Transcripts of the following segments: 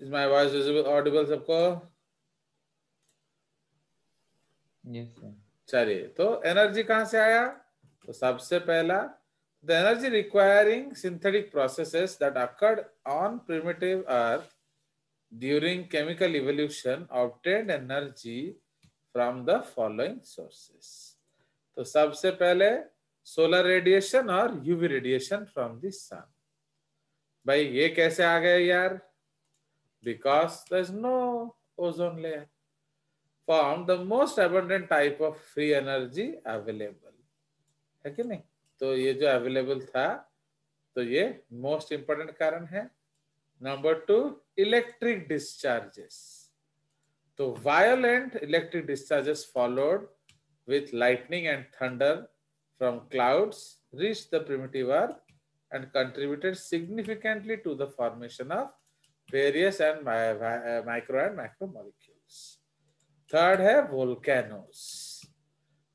Is my voice visible audible सबको? Yes sir. चलिए, तो एनर्जी कहां से आया? तो सबसे पहला, the energy requiring synthetic processes that occurred on primitive earth during chemical evolution obtained energy from the following sources. तो सबसे पहले सोलर रेडिएशन और UV radiation from the sun. भाई ये कैसे आ गए यार? Because there is no ozone layer, form the most abundant type of free energy available, है कि नहीं? तो ये जो अवेलेबल था, तो ये मोस्ट इंपोर्टेंट कारण है। Number 2, electric discharges. तो violent electric discharges followed with lightning and thunder from clouds reached the primitive earth and contributed significantly to the formation of various and micro and macro molecules. Third है volcanoes.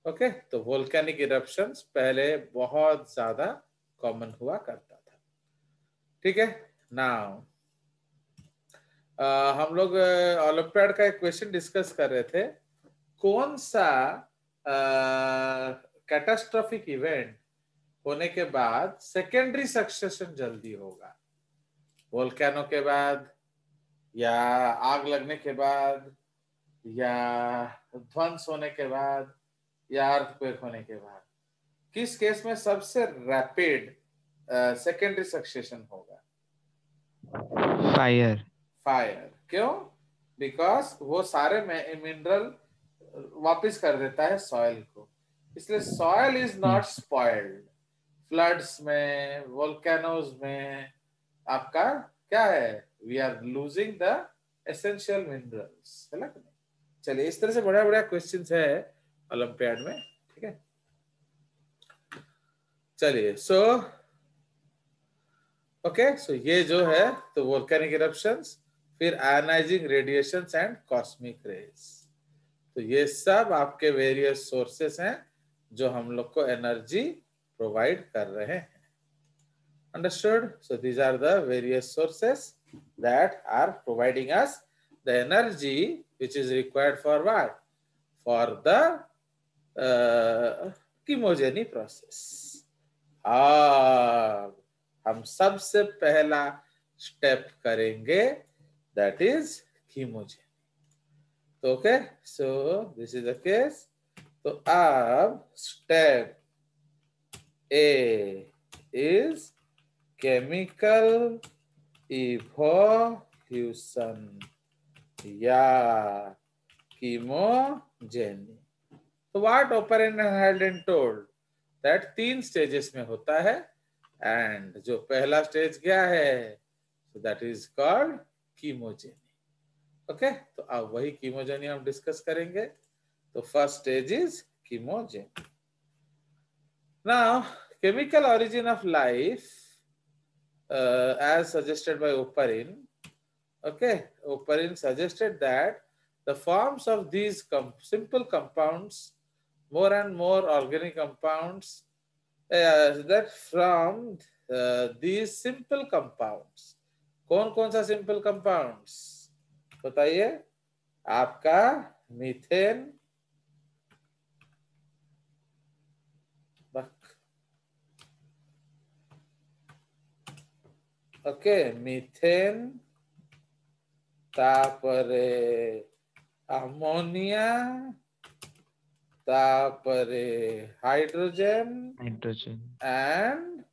Okay, तो volcanic eruptions पहले बहुत ज्यादा common हुआ करता था। ठीक है, नाउ हम लोग ओलंपियाड का एक क्वेश्चन डिस्कस कर रहे थे। कौन सा कैटास्ट्रोफिक इवेंट होने के बाद सेकेंडरी सक्सेशन जल्दी होगा? वोल्केनो के बाद, या आग लगने के बाद, या ध्वंस होने के बाद, या अर्थक्वेक होने के बाद? किस केस में सबसे रैपिड सेकेंडरी सक्सेशन होगा? फायर। फायर। क्यों? बिकॉज वो सारे मिनरल वापस कर देता है सॉइल को, इसलिए soil is not spoiled. Floods में, वोल्केनोज में आपका क्या है? We are losing the essential minerals, है ना? चलिए, इस तरह से बड़ा बड़ा क्वेश्चंस है ओलंपियाड में। ठीक है, चलिए, सो ओके, सो ये जो है तो वोल्केनिक इरप्शंस, फिर ionising radiations and cosmic rays. तो ये सब आपके वेरियस सोर्सेस हैं जो हम लोग को एनर्जी प्रोवाइड कर रहे हैं। Understood? So these are the various sources that are providing us the energy which is required for what? For the chemogeny process. हम सबसे पहला स्टेप करेंगे, दैट इज कीमोजेनी। तो okay, so this is the case. तो अब step A is chemical evolution या chemogeny. तो what Oparin Haldane told that 3 stages में होता है, एंड जो पहला स्टेज क्या है? So that is called chemogeny. Okay, तो अब वही कीमोजेनी हम डिस्कस करेंगे। तो first stage is chemogeny. Now chemical origin of life as suggested by Oparin. Okay, Oparin suggested that the forms of these simple compounds, more and more organic compounds, that from these simple compounds, कौन कौन सा simple compounds बताइए? आपका methane, okay, methane, तापरे ammonia, तापरे hydrogen and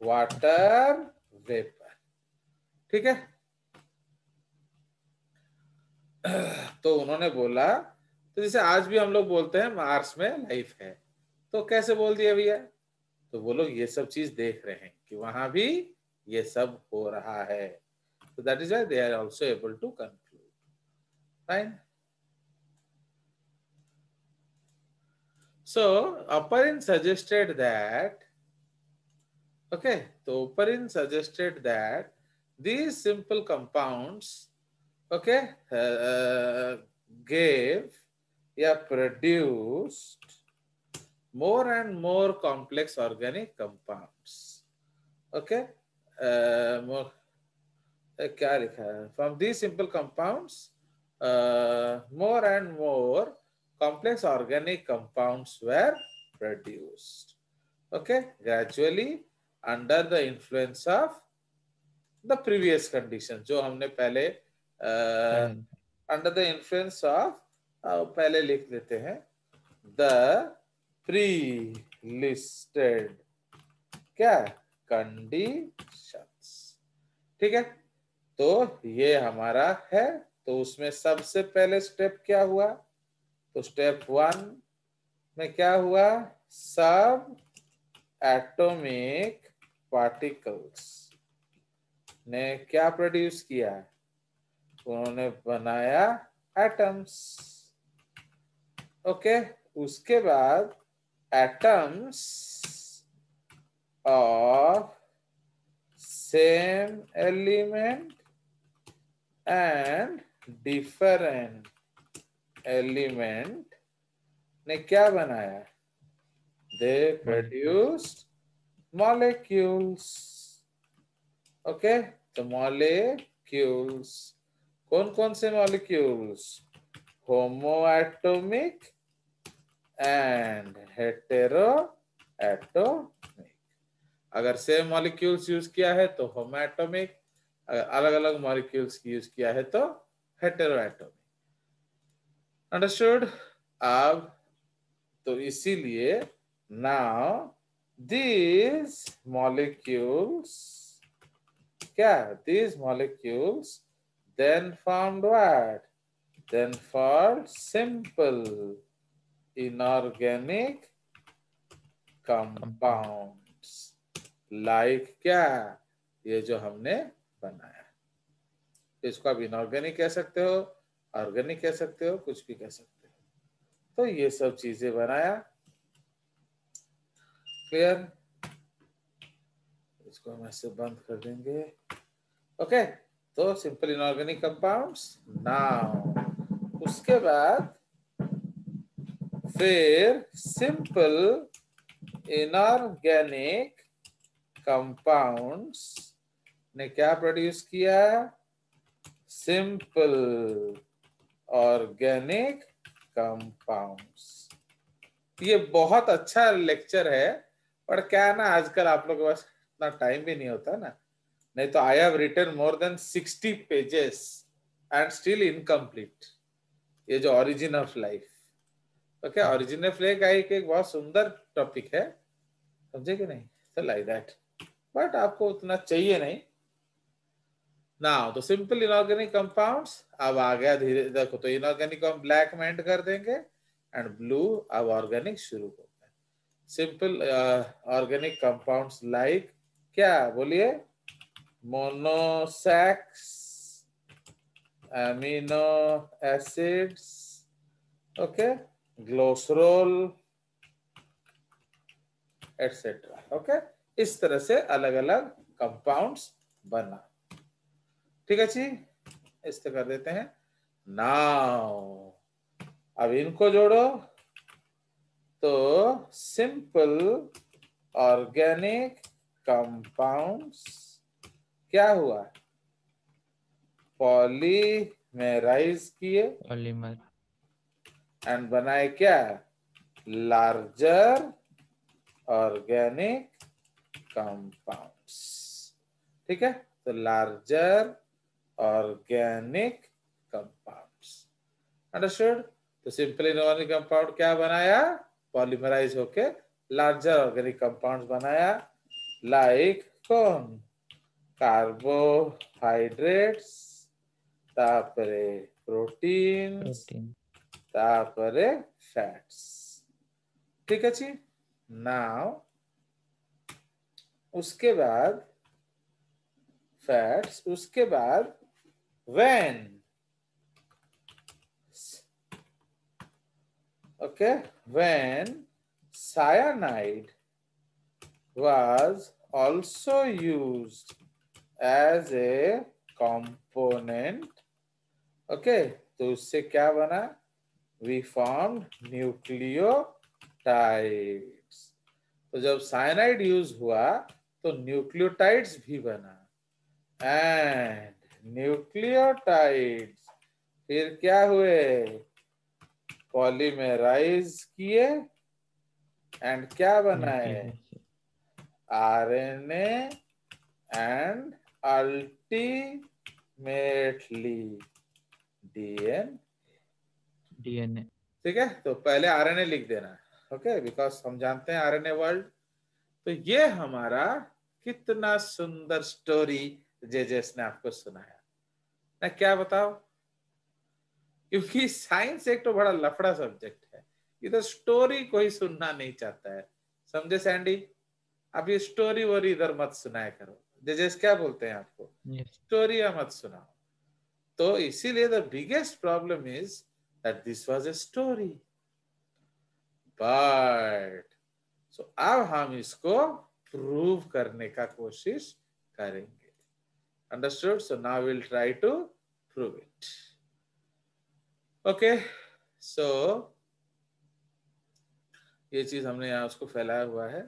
water vapour. ठीक है, तो उन्होंने बोला, तो जैसे आज भी हम लोग बोलते हैं मार्स में लाइफ है, तो कैसे बोल दिया भैया? तो वो लोग ये सब चीज देख रहे हैं कि वहां भी ये सब हो रहा है, so that is why they are also able to conclude. Fine. So Oparin suggested that, okay, so Oparin suggested that these simple compounds, okay, gave, yeah, produced more and more complex organic compounds. Okay, more क्या लिखा है? From the simple compounds more and more complex organic compounds were produced. Okay, gradually under the influence of the previous condition जो हमने पहले under the influence of पहले लिख लेते हैं the pre-listed क्या conditions. ठीक है, तो ये हमारा है. तो उसमें सबसे पहले स्टेप क्या हुआ? तो स्टेप 1 में क्या हुआ? सब एटॉमिक पार्टिकल्स ने क्या प्रोड्यूस किया? उन्होंने बनाया एटम्स. ओके, उसके बाद atoms of same element and different element ने क्या बनाया? दे प्रोड्यूस्ड मॉलिक्यूल्स. ओके, तो मॉलिक्यूल्स कौन कौन से molecules? Homo atomic and hetero atomic. अगर सेम मॉलिक्यूल्स यूज किया है तो होमो एटॉमिक, अगर अलग अलग मॉलिक्यूल्स यूज किया है तो हेटेरो एटॉमिक. अंडरस्टूड? अब तो इसीलिए नाउ these molecules क्या? These molecules then formed what? Then formed simple inorganic compounds like क्या? ये जो हमने बनाया, इसको आप इनऑर्गेनिक कह सकते हो, ऑर्गेनिक कह सकते हो, कुछ भी कह सकते हो. तो ये सब चीजें बनाया. क्लियर? इसको हम ऐसे बंद कर देंगे. ओके, तो सिंपल इनऑर्गेनिक कंपाउंड्स. नाउ उसके बाद फिर सिंपल इनऑर्गेनिक कंपाउंड्स ने क्या प्रोड्यूस किया? Simple organic compounds. ये बहुत अच्छा लेक्चर है, पर क्या है ना, आजकल आप लोगों के पास इतना टाइम भी नहीं होता ना. नहीं तो I have written more than 60 pages and still incomplete. ये जो origin of life, okay, origin of life का एक बहुत सुंदर टॉपिक है, समझे कि नहीं? तो लाइक दैट, बट आपको उतना चाहिए नहीं. नाउ तो सिंपल इनऑर्गेनिक कंपाउंड्स अब आ गया धीरे. देखो, तो इनऑर्गेनिक को हम ब्लैक में एंड कर देंगे एंड ब्लू. अब ऑर्गेनिक शुरू होता है. सिंपल ऑर्गेनिक कंपाउंड्स लाइक क्या? बोलिए. Monosacs, amino acids, okay, glycerol etcetera. Okay, इस तरह से अलग अलग कंपाउंड्स बना. ठीक है जी, इस तरह कर देते हैं. नाउ अब इनको जोड़ो तो सिंपल ऑर्गेनिक कंपाउंड्स क्या हुआ? पॉलीमेराइज किए पॉलीमर एंड बनाए क्या? Larger organic compounds. ठीक है, तो लार्जर ऑर्गेनिक कंपाउंड्स. अंडरस्टूड? तो सिंपल इनऑर्गेनिक कंपाउंड क्या बनाया? पॉलीमराइज होके लार्जर ऑर्गेनिक कंपाउंड्स बनाया. लाइक कौन? कार्बोहाइड्रेट्स, तापरे प्रोटीन्स, प्रोटीन तापरे फैट्स. ठीक है जी. नाउ उसके बाद फैट्स, उसके बाद when okay, when cyanide was also used as a component, okay, तो उससे क्या बना? We formed nucleotides. तो जब साइनाइड यूज हुआ तो न्यूक्लियोटाइड्स भी बना. एंड न्यूक्लियोटाइड्स फिर क्या हुए, पॉलीमराइज किए एंड क्या बनाए, आरएनए एंड अल्टीमेटली डीएनए। ठीक है, तो पहले आरएनए लिख देना, ओके, बिकॉज हम जानते हैं आरएनए वर्ल्ड। तो ये हमारा कितना सुंदर स्टोरी जेजेस ने आपको सुनाया, मैं क्या बताऊं, क्योंकि साइंस एक तो बड़ा लफड़ा सब्जेक्ट है, इधर स्टोरी कोई सुनना नहीं चाहता है, समझे सैंडी? आप ये स्टोरी वोरी इधर मत सुनाया करो, जेजेस क्या बोलते हैं आपको, स्टोरी मत सुनाओ। तो इसीलिए the biggest problem is that this was a story, but so अब हम इसको प्रूव करने का कोशिश करेंगे, understood? So now will try to prove it, okay. So ये चीज हमने यहाँ उसको फैलाया हुआ है,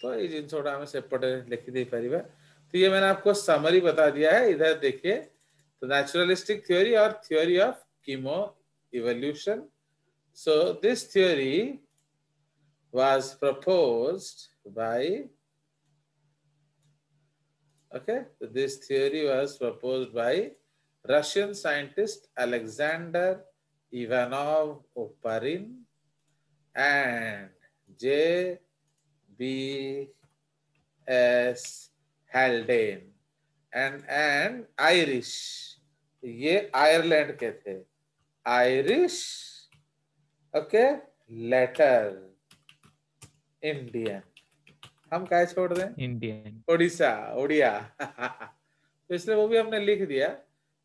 तो ये जिन में सेपटे लिखी दे पारिबा। तो ये मैंने आपको समरी बता दिया है, इधर देखिए। तो नेचुरलिस्टिक थ्योरी और theory of chemo evolution. So this theory was proposed by, okay, this theory was proposed by Russian scientist Alexander Ivanov Oparin and J. B. S. Haldane and Irish, ये Ireland के थे, Irish, okay, letter Indian, हम क्या छोड़ दें, Indian, Odisha, Odia तो इसलिए वो भी हमने लिख दिया।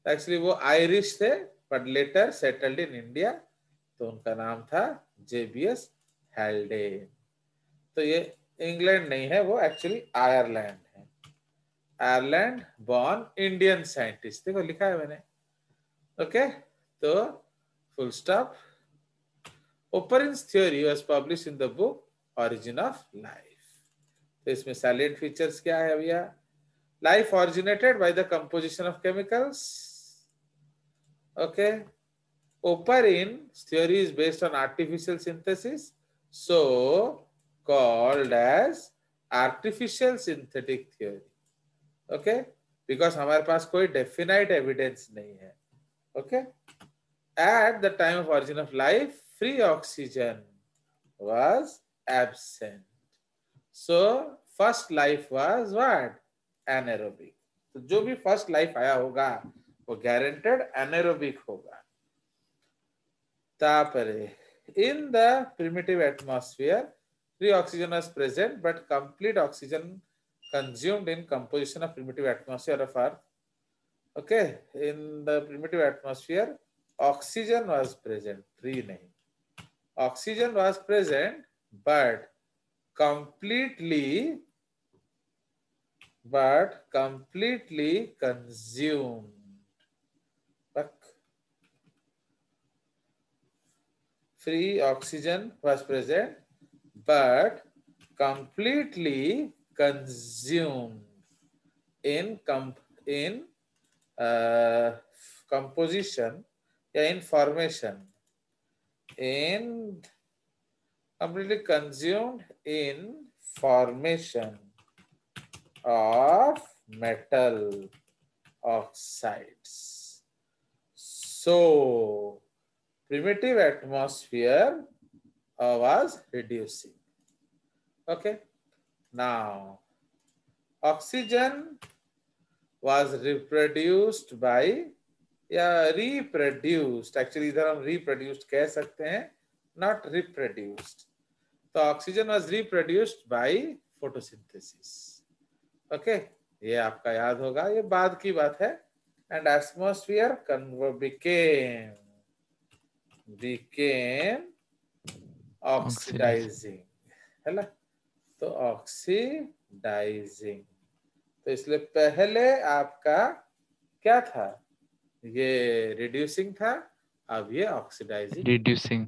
एक्चुअली वो आयरिश थे but later settled in India, तो उनका नाम था जेबीएस हेल्डेन। तो ये इंग्लैंड नहीं है, वो एक्चुअली आयरलैंड है, आयरलैंड बॉर्न इंडियन साइंटिस्ट, देखो लिखा है मैंने, ओके। तो full stop. Oparin's theory was published in the book origin of life. तो इसमें सैलिएंट फीचर्स क्या है भैया, life originated by the composition of chemicals, okay. Oparin's theory is based on artificial synthesis, so called as artificial synthetic theory, okay, because हमारे पास कोई definite evidence नहीं है, okay. At the time of origin of life, free oxygen was absent, so first life was what, anaerobic। तो जो भी first life आया होगा वो गारंटेड एनारोबिक होगा। In the primitive atmosphere, free oxygen was present, but complete oxygen consumed in composition of primitive atmosphere of Earth. Okay, in the primitive atmosphere, oxygen was present, free nahi. Oxygen was present, but completely consumed. Free oxygen was present, but completely consumed in composition, in formation, in completely consumed in formation of metal oxides. So primitive atmosphere was reducing. Okay. Now, oxygen was reproduced by, या reproduced, actually इधर हम reproduced कह सकते हैं, not reproduced. तो oxygen was reproduced by photosynthesis. Okay, ये आपका याद होगा, ये बाद की बात है। And atmosphere became oxidizing, है ना? तो oxidizing, तो इसलिए पहले आपका क्या था, ये reducing था, अब ये oxidizing, reducing,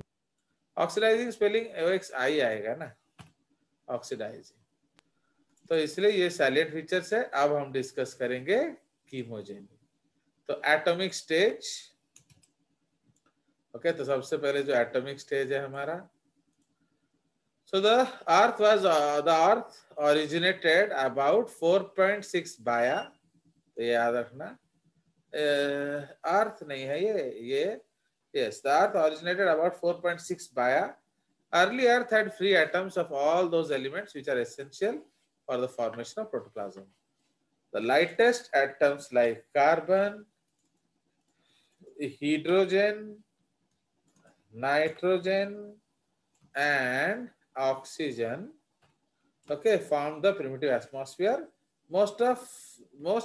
oxidizing spelling OXI आएगा ना, oxidizing, तो इसलिए ये सैलिएंट फीचर्स है। अब हम डिस्कस करेंगे कीमोजेनी। तो एटॉमिक स्टेज, ओके, तो सबसे पहले जो एटॉमिक स्टेज है हमारा, so the earth originated about 4.6 बाया, तो ये याद रखना, अर्थ नहीं है ये yes, the earth originated about 4.6 बाया. Early earth had free atoms of all those elements which are essential for the formation of protoplasm. The lightest atoms like carbon, hydrogen, nitrogen, and oxygen, okay, formed the primitive atmosphere. Most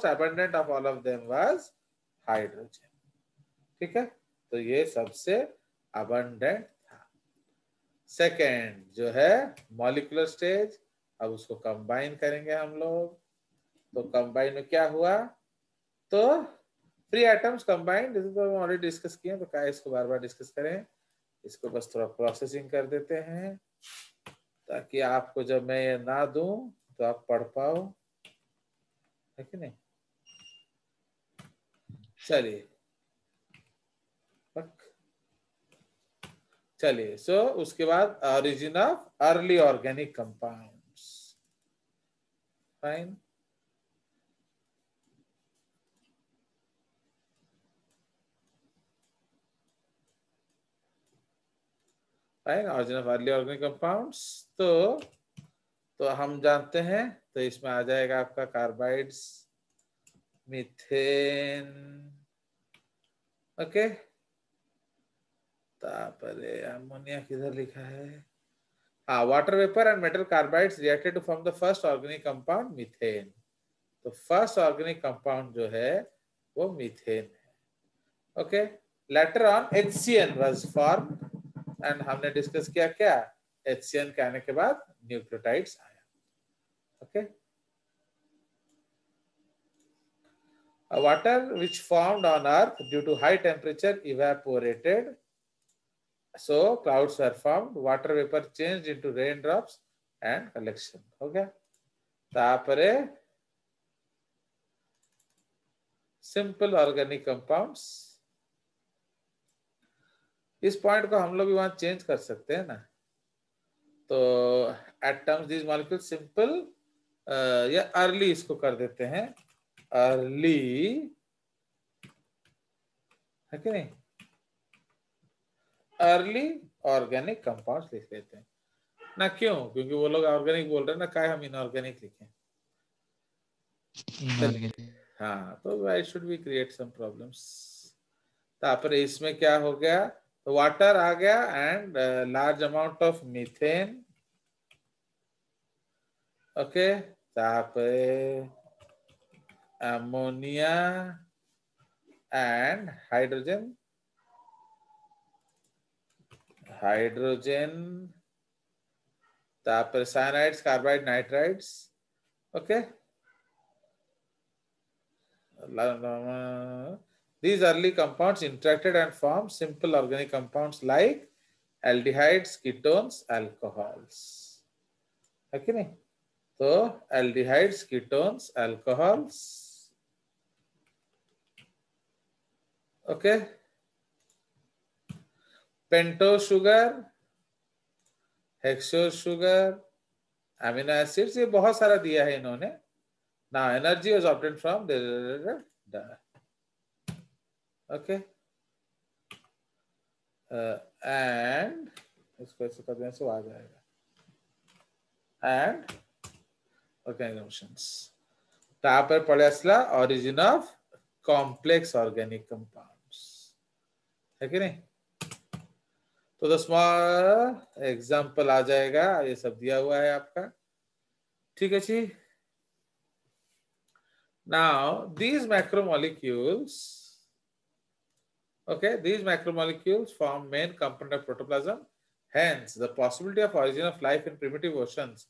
abundant of all of them was hydrogen. ठीक है, तो ये सबसे abundant था. Second जो है molecular stage, अब उसको कंबाइन करेंगे हम लोग. तो कंबाइन में क्या हुआ, तो फ्री एटम्स कंबाइंड, इसको हम ऑलरेडी डिस्कस किए, तो क्या इसको बार बार डिस्कस करें. इसको बस थोड़ा प्रोसेसिंग कर देते हैं ताकि आपको जब मैं ये ना दूं तो आप पढ़ पाओ, है कि नहीं. चलिए सो उसके बाद origin of early organic compounds. Fine. Origin of early organic compounds, तो हम जानते हैं, तो इसमें आ जाएगा आपका कार्बाइड्स, मीथेन, ओके. तापरे अमोनिया किधर लिखा है, हाँ, water vapour and metal carbides reacted to form the first organic compound methane. तो फर्स्ट ऑर्गेनिक कंपाउंड जो है वो मीथेन है, ओके. Later on HCN was formed, and हमने डिस्कस किया क्या, HCN के आने के बाद न्यूक्लियोटाइड्स आया, okay. Water which formed on earth due to high temperature evaporated, so clouds were formed, water vapor changed into raindrops and collection. हो गया. तापरे सिंपल ऑर्गेनिक कंपाउंड्स, इस पॉइंट को हम लोग भी वहां चेंज कर सकते हैं ना. तो एटम्स दिस मॉलिक्यूल सिंपल, या अर्ली इसको कर देते हैं, अर्ली, है कि नहीं, अर्ली ऑर्गेनिक कंपाउंड्स लिख लेते हैं ना. क्यों, क्योंकि वो लोग ऑर्गेनिक बोल रहे हैं ना, काय हम इनऑर्गेनिक लिखें. हाँ, तो why should we create some problems. तापर इसमें क्या हो गया, तो वाटर आ गया and large amount of methane, okay. तापर अमोनिया एंड हाइड्रोजन, तापर cyanides, carbide, nitrides, okay. These early compounds interacted and formed simple organic compounds like aldehydes, ketones, alcohols, है कि नहीं. तो aldehydes, ketones, alcohols, okay. Pentose sugar, hexose sugar, amino acids, ये बहुत सारा दिया है इन्होंने. Now energy was obtained from the okay, and इसको ऐसे कर देने से आ जाएगा, and organizations. तापर पढ़े असला origin of complex organic compounds, है कि नहीं. तो द स्मॉल एग्जाम्पल आ जाएगा, ये सब दिया हुआ है आपका, ठीक है जी. Now these macromolecules, okay, these macromolecules form main component of protoplasm. Hence, the possibility of origin of life in primitive oceans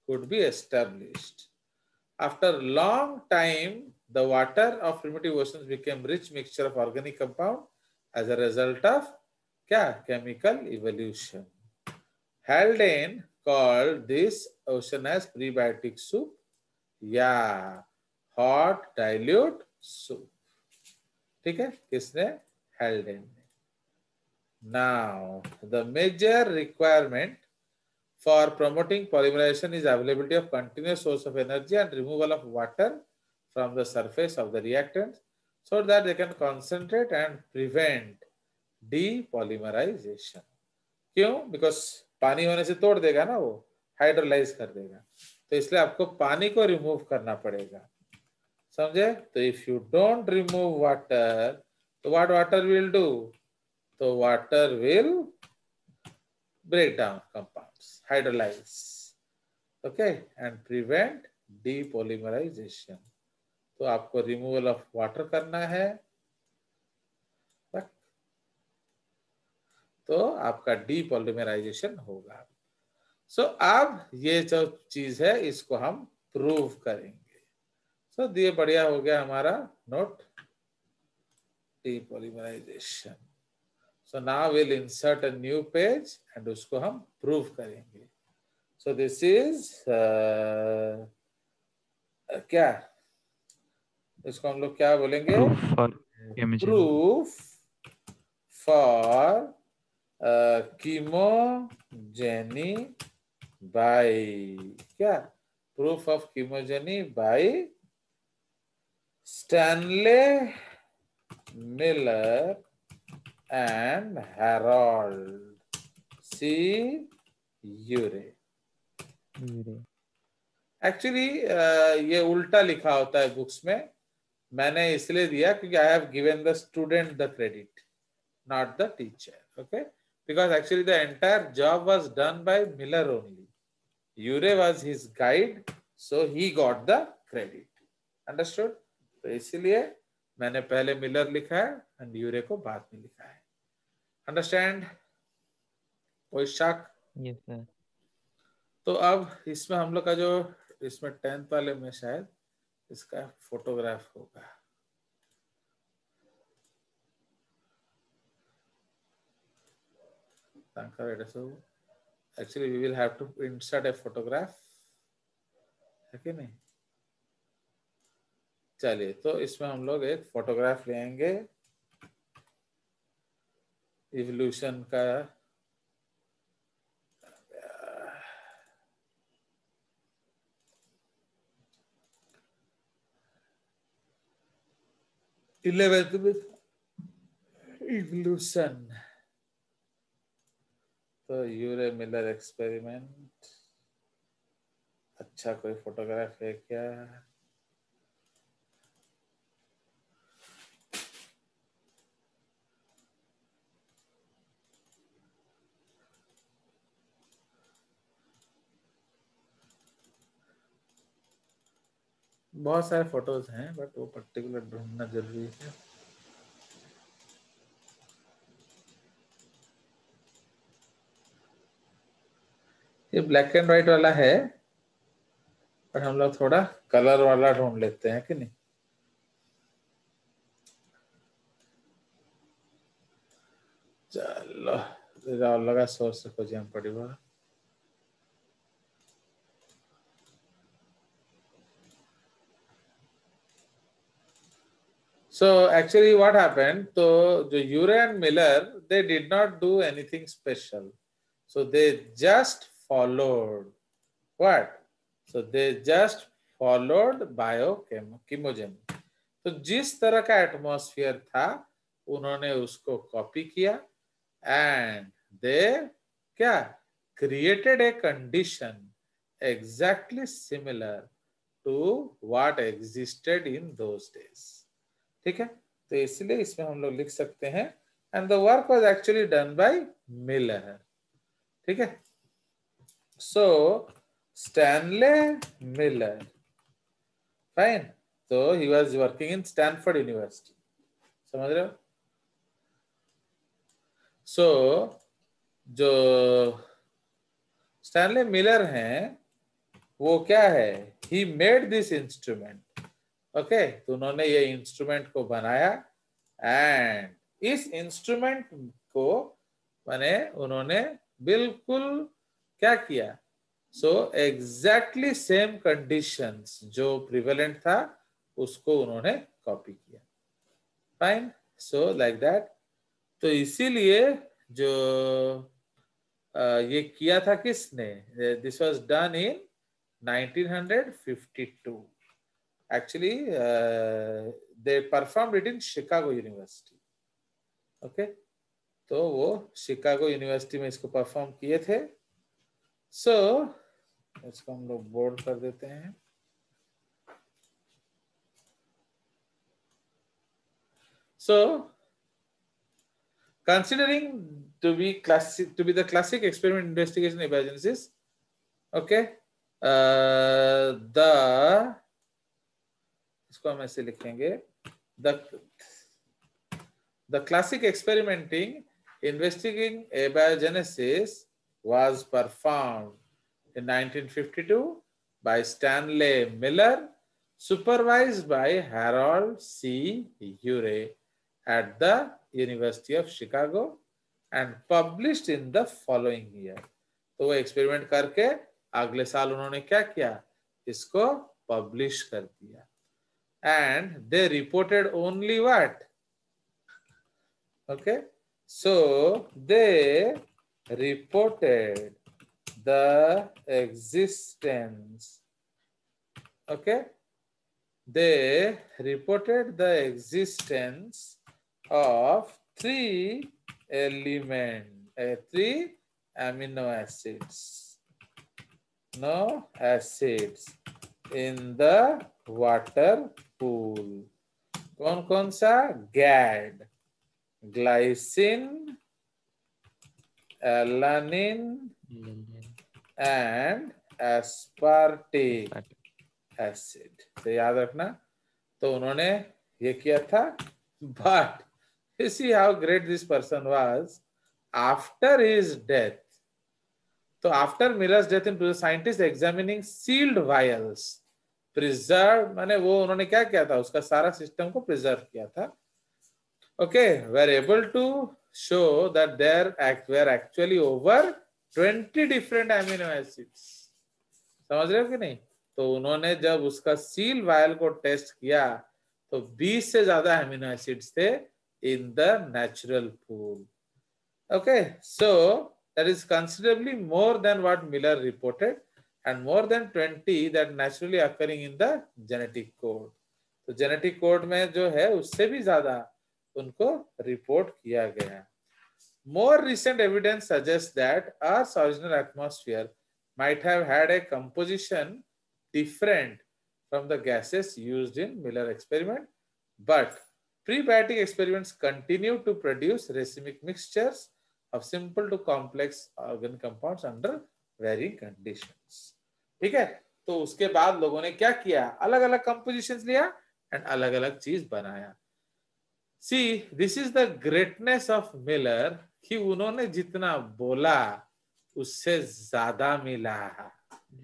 could be established. After a long time, the water of primitive oceans became rich mixture of organic compound as a result of क्या, chemical evolution. Haldane called this ocean as prebiotic soup. या hot dilute soup. ठीक है, किसने? Haldane ने। Now the major requirement for promoting polymerization is availability of continuous source of energy and removal of water from the surface of the reactants so that they can concentrate and prevent depolymerization. क्यों? Because पानी होने से तोड़ देगा ना, वो hydrolyse कर देगा, तो इसलिए आपको पानी को रिमूव करना पड़ेगा। समझे? तो if you don't remove water, तो व्हाट वाटर विल डू? तो water will break down compounds, hydrolyze, okay, and prevent depolymerization. तो आपको रिमूवल ऑफ वाटर करना है, तो आपका डीपॉलीमराइजेशन होगा। सो अब ये जो चीज है इसको हम प्रूव करेंगे। सो ये बढ़िया हो गया हमारा note, depolymerisation. So now will insert a new page and उसको हम प्रूव करेंगे। सो दिस इज क्या, इसको हम लोग क्या बोलेंगे? प्रूफ फॉर कीमोजेनी बाय क्या? Proof of chemogeny by Stanley Miller and Harold C Urey. Actually ये उल्टा लिखा होता है बुक्स में, मैंने इसलिए दिया क्योंकि I have given the student the credit, not the teacher, okay, because actually the entire job was done by Miller only, Urey was his guide, so he got the credit. Understood? तो इसलिए मैंने पहले Miller लिखा है and यूरे को बाद में लिखा है। अंडरस्टैंड? कोई शक? Yes sir. तो अब इसमें हम लोग का जो इसमें 10th वाले में शायद इसका फोटोग्राफ होगा। Actually we will have to insert a photograph, है कि नहीं? चलिए, तो इसमें हम लोग एक फोटोग्राफ लेंगे इवोल्यूशन का। इलेवेंथ में इवोल्यूशन, तो यूरे मिलर एक्सपेरिमेंट। अच्छा कोई फोटोग्राफ है क्या? बहुत सारे फोटोज हैं बट वो पर्टिकुलर ढूंढना जरूरी है। ये ब्लैक एंड व्हाइट वाला है, पर हम लोग थोड़ा कलर वाला ढूंढ लेते हैं कि नहीं? चलो अलग सोर्स खोजिए पड़ेगा। So actually what happened, so the Urey and Miller, they did not do anything special. So they just followed what? So they just followed biochemogen. तो जिस तरह का एटमॉस्फेयर था उन्होंने उसको कॉपी किया एंड दे क्या created a condition exactly similar to what existed in those days. ठीक है, तो इसलिए इसमें हम लोग लिख सकते हैं and the work was actually done by Miller. ठीक है, सो स्टैनले मिलर, फाइन, तो he was working in Stanford university, समझ रहे हो? सो जो स्टैनले मिलर हैं वो क्या है, he made this instrument, okay, तो उन्होंने ये इंस्ट्रूमेंट को बनाया एंड इस इंस्ट्रूमेंट को माने उन्होंने बिल्कुल क्या किया, सो एग्जैक्टली सेम कंडीशंस जो प्रिवेलेंट था उसको उन्होंने कॉपी किया. फाइन. So like that. तो इसीलिए जो ये किया था किसने? This was done in 1952. Actually they performed it in Chicago university. Okay. तो वो शिकागो यूनिवर्सिटी में इसको परफॉर्म किए थे. सो इसको हम लोग बोर्ड कर देते हैं. सो considering to be the classic experiment investigation emergencies, okay, the इसको हम ऐसे लिखेंगे, the classic experimenting investigating abiogenesis was performed in 1952 by Stanley Miller, supervised by Harold C. Urey at the University of Chicago and published in the following year. तो वो experiment करके अगले साल उन्होंने क्या किया? इसको पब्लिश कर दिया. And they reported only what? Okay, so they reported the existence. Okay, they reported the existence of three amino acids. No acids in the water pool. कौन कौन सा? GAD, glycine, alanine and aspartic acid. तो याद रखना. तो उन्होंने ये किया था. But you see how great this person was. After his death, so after Miller's death, into the scientists examining sealed vials, preserved, माने वो उन्होंने क्या किया था? उसका सारा सिस्टम को प्रिजर्व किया था. Okay, were able to show that there were actually over 20 different amino acids. समझ रहे हो कि नहीं? तो उन्होंने जब उसका सील वायल को टेस्ट किया तो 20 से ज्यादा अमीनो एसिड्स थे in the natural pool. Okay, so that is considerably more than what Miller reported and more than 20 that naturally occurring in the genetic code. तो genetic code में जो है उससे भी ज्यादा उनको रिपोर्ट किया गया. More recent evidence suggests that Earth's original atmosphere might have had a composition different from the gases used in Miller experiment, but prebiotic experiments continue to produce racemic mixtures of simple to complex organic compounds under varying conditions. ठीक है. तो उसके बाद लोगों ने क्या किया? अलग अलग कंपोजिशंस लिया एंड अलग अलग चीज बनाया. See, this is the greatness of Miller कि उन्होंने जितना बोला उससे ज्यादा मिला.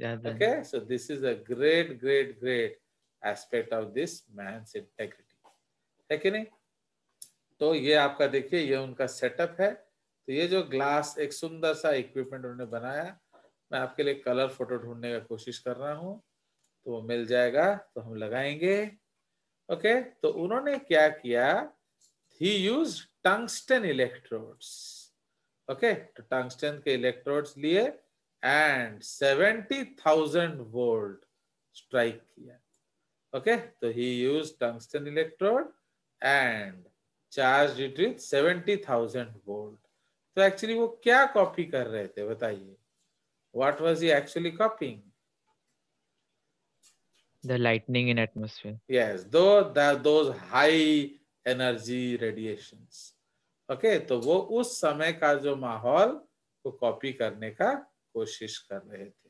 Okay, so this is a great aspect of this man's integrity. है कि नहीं? तो ये आपका देखिए ये उनका सेटअप है. तो ये जो ग्लास एक सुंदर सा इक्विपमेंट उन्होंने बनाया, मैं आपके लिए कलर फोटो ढूंढने का कोशिश कर रहा हूँ तो वो मिल जाएगा तो हम लगाएंगे. ओके, तो उन्होंने क्या किया? He used tungsten electrodes. Okay, तो टंगस्टन के इलेक्ट्रोड्स लिए एंड 70,000 वोल्ट स्ट्राइक किया. ओके, तो he used tungsten electrode and charged it with 70,000 volt. तो एक्चुअली वो क्या कॉपी कर रहे थे बताइए? What was he actually copying? The lightning in atmosphere. Yes, those high energy radiations. Okay, तो वो उस समय का जो माहौल को कॉपी करने का कोशिश कर रहे थे.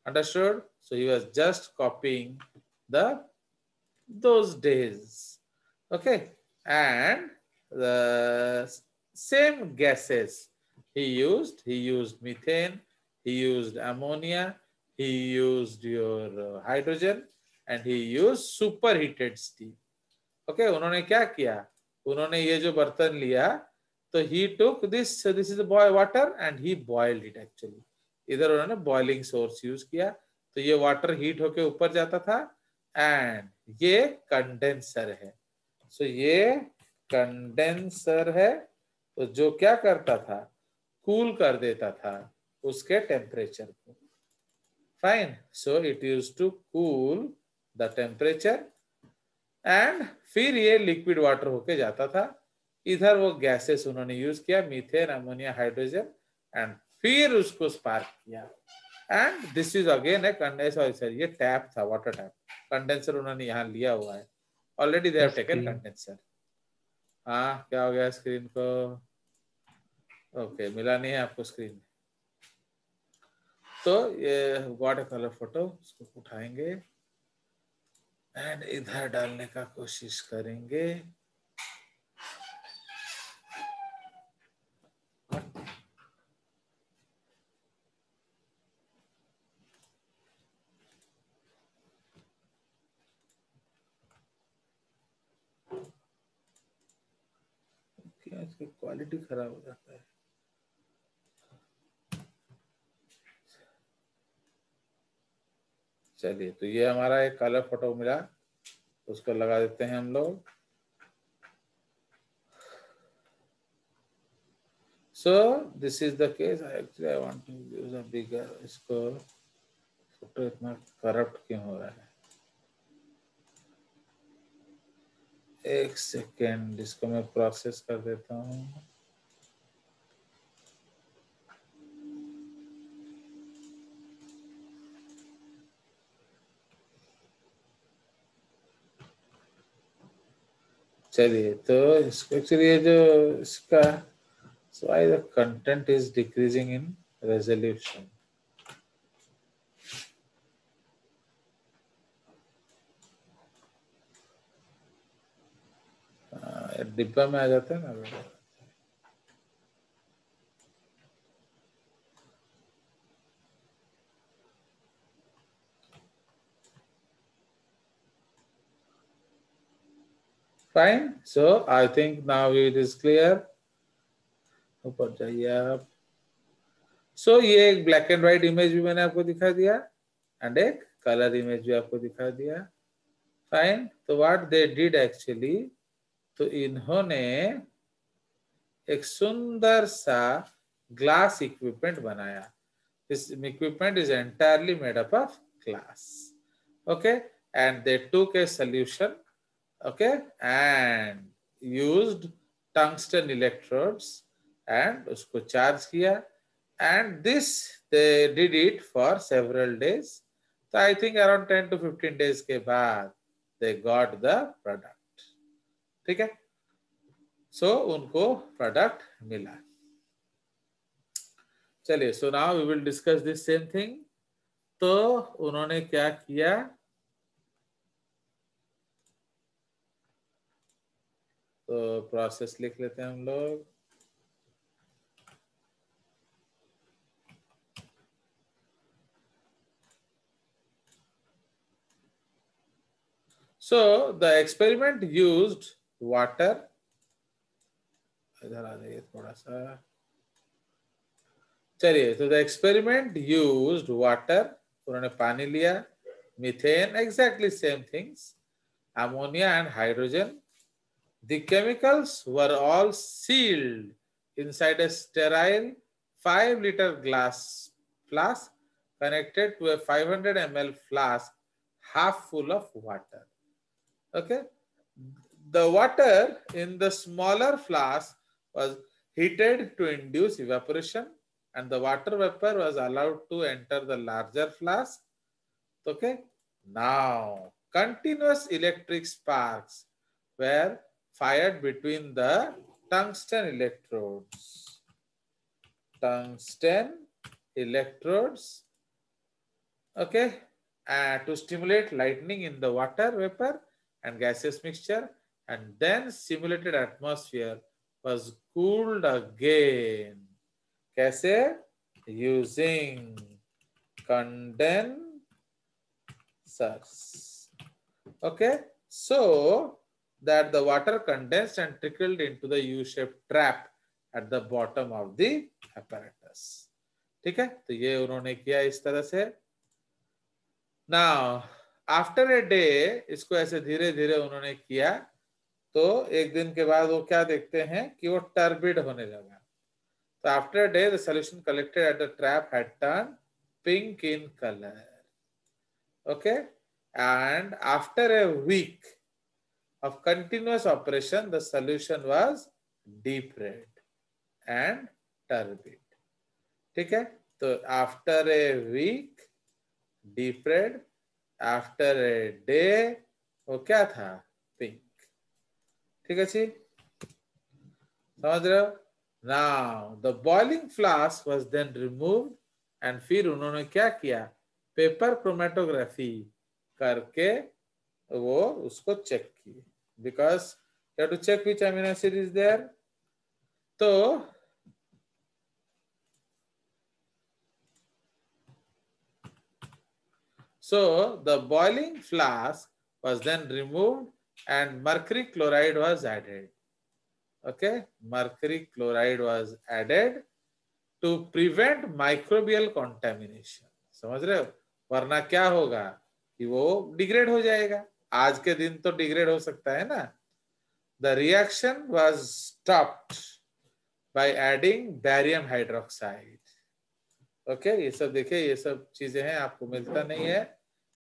Understood? So he was just copying those days. Okay, and the same gases he used methane, he used ammonia, he used your hydrogen, and he used superheated steam. Okay, उन्होंने क्या किया? उन्होंने ये जो बर्तन लिया तो he took this is the water and he boiled it actually. इधर उन्होंने बॉइलिंग सोर्स यूज किया, तो ये वाटर हीट होके ऊपर जाता था एंड ये कंडेंसर है। सो ये कंडेंसर है, तो जो क्या करता था, कूल कर देता था उसके टेम्परेचर को। Fine, so it used to cool the temperature and फिर ये लिक्विड वाटर होके जाता था। इधर वो गैसेस उन्होंने यूज किया, मीथेन, अमोनिया, हाइड्रोजन, एंड फिर उसको स्पार्क किया। And this is again A condenser, sir ये टैप था, वाटर टैप। कंडेंसर उन्होंने यहाँ लिया हुआ है, already they have taken condenser. हाँ, क्या हो गया स्क्रीन को? ओके, मिला नहीं है आपको स्क्रीन। तो ये वाटर कलर फोटो, इसको उठाएंगे एंड इधर डालने का कोशिश करेंगे। क्या इसकी क्वालिटी खराब हो जाता है? चलिए, तो ये हमारा एक कलर फोटो मिला, उसको लगा देते हैं हम लोग। So this is the case. Actually, I want to use a bigger. इसको फोटो इतना करप्ट क्यों हो रहा है? एक सेकेंड, इसको मैं प्रोसेस कर देता हूँ। चलिए, तो इसको एक्चुअली ये जो इसका so why the content is decreasing in resolution? डिब्बा में आ जाता है ना। Fine. So I think now it is clear. ऊपर जाइए आप। सो ये एक ब्लैक एंड व्हाइट इमेज भी मैंने आपको दिखा दिया एंड एक कलर इमेज भी आपको दिखा दिया। फाइन, तो व्हाट दे डिड एक्चुअली, तो इन्होंने एक सुंदर सा ग्लास इक्विपमेंट बनाया। This equipment is entirely made up of glass, okay, and they took a solution, okay, and used tungsten electrodes and उसको चार्ज किया and this they did it for several days. So I think around 10 to 15 days के बाद they got the product. ठीक है, so उनको product मिला। चलिए, so now we will discuss this same thing. तो उन्होंने क्या किया, तो प्रोसेस लिख लेते हैं हम लोग। So the experiment used water, इधर आ जाइए थोड़ा सा। चलिए, तो the experiment used water, उन्होंने पानी लिया, methane, exactly same things, ammonia and hydrogen. The chemicals were all sealed inside a sterile 5-liter glass flask connected to a 500 ml flask half full of water. Okay, the water in the smaller flask was heated to induce evaporation and the water vapor was allowed to enter the larger flask. Okay, now continuous electric sparks were fired between the tungsten electrodes. Tungsten electrodes, okay, to stimulate lightning in the water vapor and gaseous mixture, and then simulated atmosphere was cooled again. कैसे? Using condensers. Okay, so that the water condensed and trickled into the U-shaped trap at the bottom of the apparatus. ठीक है, तो ये उन्होंने किया इस तरह से। नाउ आफ्टर ए डे, इसको ऐसे धीरे धीरे उन्होंने किया, तो एक दिन के बाद वो क्या देखते हैं कि वो टर्बिड होने लगा। तो after a day the solution collected at the trap had turned pink in color. Okay, and after a week of continuous operation the solution was deep red and turbid. ठीक है, तो after a week deep red, after a day वो क्या था, pink. ठीक है जी, समझ रहे हो। Now the boiling flask was then removed and फिर उन्होंने क्या किया, पेपर क्रोमेटोग्राफी करके वो उसको चेक किए, because you have to check which amino acid is there. तो so the boiling flask was then removed and mercury chloride was added. Okay, mercury chloride was added to prevent microbial contamination. समझ रहे हो, वरना क्या होगा कि वो degrade हो जाएगा, आज के दिन तो डिग्रेड हो सकता है ना। The reaction was stopped by adding barium hydroxide. Okay, ये सब देखिए, ये सब चीजें हैं, आपको मिलता नहीं है,